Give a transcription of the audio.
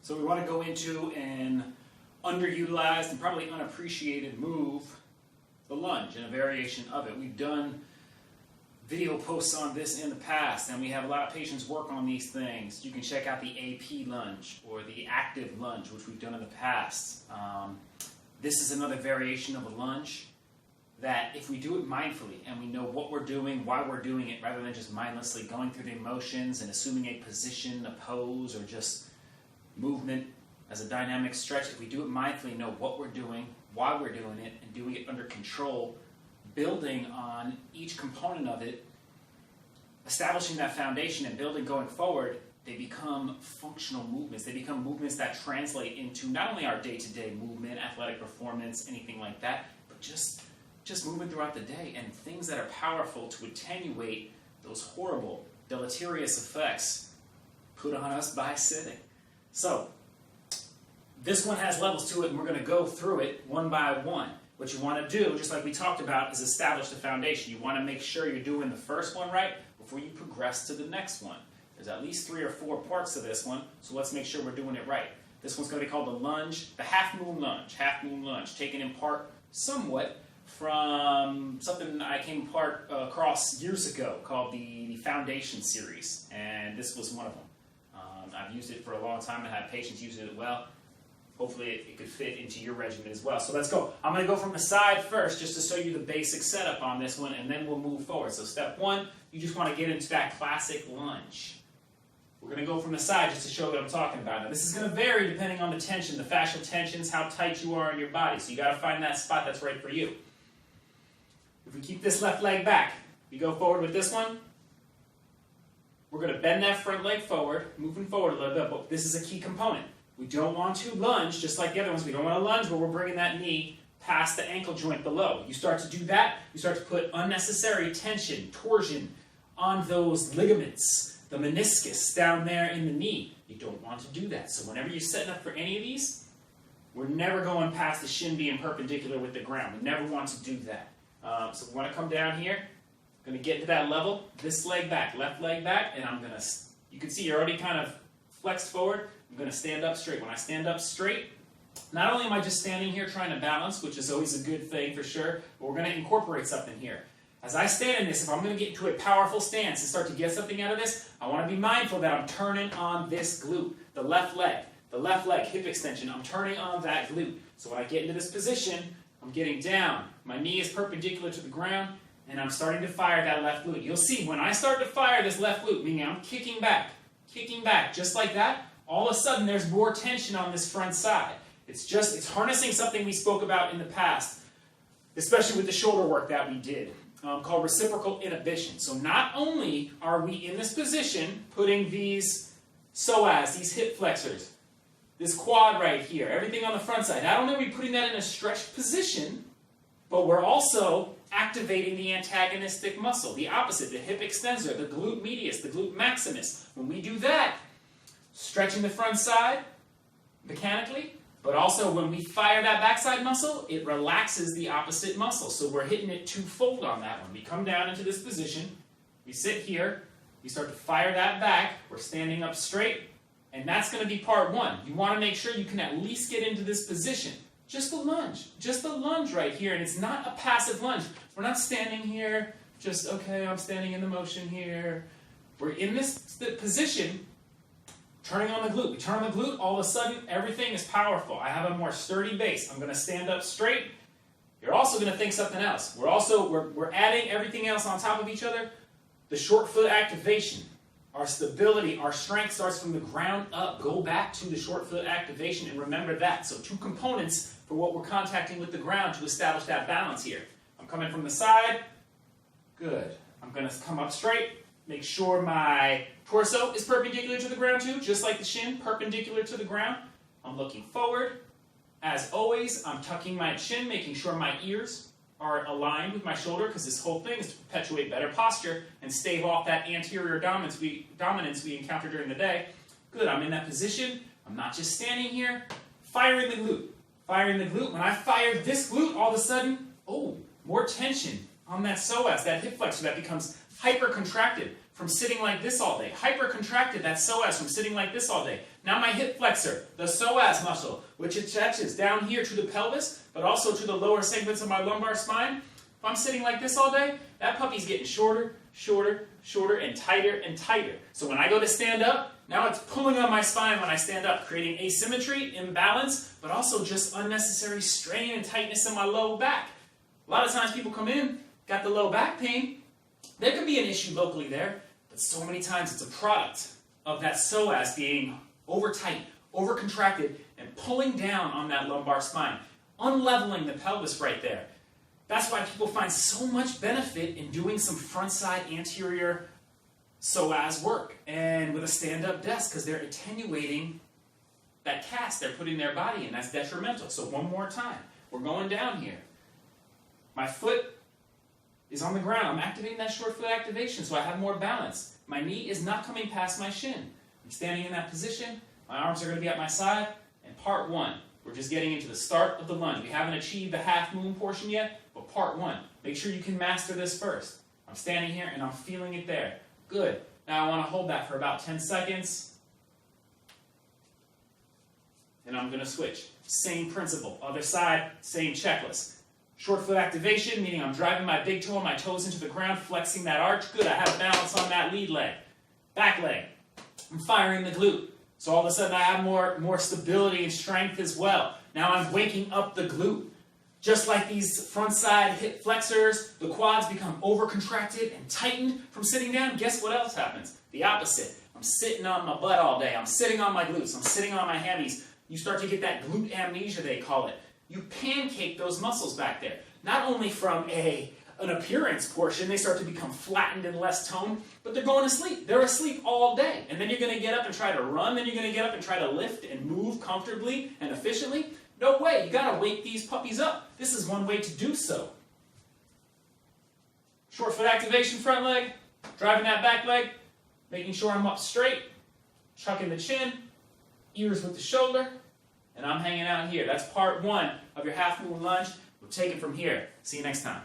So we want to go into an underutilized and probably unappreciated move, the lunge, and a variation of it. We've done video posts on this in the past, and we have a lot of patients work on these things. You can check out the AP lunge or the active lunge, which we've done in the past. This is another variation of a lunge that if we do it mindfully and we know what we're doing, why we're doing it, rather than just mindlessly going through the motions and assuming a position, a pose, or just movement as a dynamic stretch, if we do it mindfully, know what we're doing, why we're doing it, and doing it under control, building on each component of it, establishing that foundation and building going forward, they become functional movements. They become movements that translate into not only our day-to-day movement, athletic performance, anything like that, but just movement throughout the day, and things that are powerful to attenuate those horrible, deleterious effects put on us by sitting. So, this one has levels to it, and we're going to go through it one by one. What you want to do, just like we talked about, is establish the foundation. You want to make sure you're doing the first one right before you progress to the next one. There's at least 3 or 4 parts to this one, so let's make sure we're doing it right. This one's going to be called the lunge, the half moon lunge, taken in part somewhat from something I came across years ago called the Foundation series, and this was one of them. I've used it for a long time and had patients use it well. Hopefully it could fit into your regimen as well. So let's go. I'm going to go from the side first just to show you the basic setup on this one, and then we'll move forward. So step 1, you just want to get into that classic lunge. We're going to go from the side just to show what I'm talking about. Now this is going to vary depending on the tension, the fascial tensions, how tight you are in your body. So you got to find that spot that's right for you. If we keep this left leg back, we go forward with this one. We're going to bend that front leg forward, moving forward a little bit, but this is a key component. We don't want to lunge just like the other ones. We don't want to lunge where we're bringing that knee past the ankle joint below. You start to do that, you start to put unnecessary tension, torsion on those ligaments, the meniscus down there in the knee. You don't want to do that. So whenever you're setting up for any of these, we're never going past the shin being perpendicular with the ground. We never want to do that. So we want to come down here. I'm going to get to that level, this leg back, left leg back, and I'm going to, you can see you're already kind of flexed forward. I'm going to stand up straight. When I stand up straight, not only am I just standing here trying to balance, which is always a good thing for sure, but we're going to incorporate something here. As I stand in this, if I'm going to get into a powerful stance and start to get something out of this, I want to be mindful that I'm turning on this glute, the left leg, hip extension. I'm turning on that glute. So when I get into this position, I'm getting down. My knee is perpendicular to the ground, and I'm starting to fire that left glute. You'll see when I start to fire this left glute, meaning I'm kicking back, just like that, all of a sudden there's more tension on this front side. It's harnessing something we spoke about in the past, especially with the shoulder work that we did, called reciprocal inhibition. So not only are we in this position putting these psoas, these hip flexors, this quad right here, everything on the front side, not only are we putting that in a stretched position, but we're also activating the antagonistic muscle, the opposite, the hip extensor, the glute medius, the glute maximus. When we do that, stretching the front side mechanically, but also when we fire that backside muscle, it relaxes the opposite muscle. So we're hitting it twofold on that one. We come down into this position, we sit here, we start to fire that back, we're standing up straight, and that's going to be part 1. You want to make sure you can at least get into this position. Just the lunge right here, and it's not a passive lunge. We're not standing here, just, okay, I'm standing in the motion here. We're in this position, turning on the glute. We turn on the glute, all of a sudden, everything is powerful. I have a more sturdy base. I'm going to stand up straight. You're also going to think something else. We're adding everything else on top of each other. The short foot activation, our stability, our strength starts from the ground up. Go back to the short foot activation and remember that. So 2 components for what we're contacting with the ground to establish that balance here. I'm coming from the side. Good. I'm going to come up straight. Make sure my torso is perpendicular to the ground too, just like the shin, perpendicular to the ground. I'm looking forward. As always, I'm tucking my chin, making sure my ears are aligned with my shoulder, because this whole thing is to perpetuate better posture and stave off that anterior dominance we encounter during the day. Good, I'm in that position. I'm not just standing here. Firing the glute. When I fire this glute, all of a sudden, more tension on that psoas, that hip flexor that becomes hyper-contracted. from sitting like this all day. Hyper-contracted, that psoas, from sitting like this all day. Now my hip flexor, the psoas muscle, which attaches down here to the pelvis, but also to the lower segments of my lumbar spine. If I'm sitting like this all day, that puppy's getting shorter, shorter, shorter, and tighter and tighter. So when I go to stand up, now it's pulling on my spine when I stand up, creating asymmetry, imbalance, but also just unnecessary strain and tightness in my low back. A lot of times people come in, got the low back pain. There could be an issue locally there, but so many times it's a product of that psoas being over tight, over contracted, and pulling down on that lumbar spine, unleveling the pelvis right there. That's why people find so much benefit in doing some front side anterior psoas work and with a stand-up desk, because they're attenuating that cast they're putting their body in. That's detrimental. So one more time. We're going down here. My foot is on the ground. I'm activating that short foot activation so I have more balance. My knee is not coming past my shin. I'm standing in that position. My arms are going to be at my side. And part one, we're just getting into the start of the lunge. We haven't achieved the half moon portion yet, but part one. Make sure you can master this first. I'm standing here and I'm feeling it there. Good. Now I want to hold that for about 10 seconds. And I'm going to switch. Same principle. Other side, same checklist. Short foot activation, meaning I'm driving my big toe and my toes into the ground, flexing that arch. Good, I have balance on that lead leg. Back leg. I'm firing the glute. So all of a sudden I have more stability and strength as well. Now I'm waking up the glute. Just like these front side hip flexors, the quads become over-contracted and tightened from sitting down. Guess what else happens? The opposite. I'm sitting on my butt all day. I'm sitting on my glutes. I'm sitting on my hammies. You start to get that glute amnesia, they call it. You pancake those muscles back there. Not only from an appearance portion, they start to become flattened and less toned, but they're going to sleep. They're asleep all day. And then you're going to get up and try to run, then you're going to get up and try to lift and move comfortably and efficiently. No way. You got to wake these puppies up. This is one way to do so. Short foot activation, front leg, driving that back leg, making sure I'm up straight, chucking the chin, ears with the shoulder, and I'm hanging out here. That's part one of your half moon lunge. We'll take it from here. See you next time.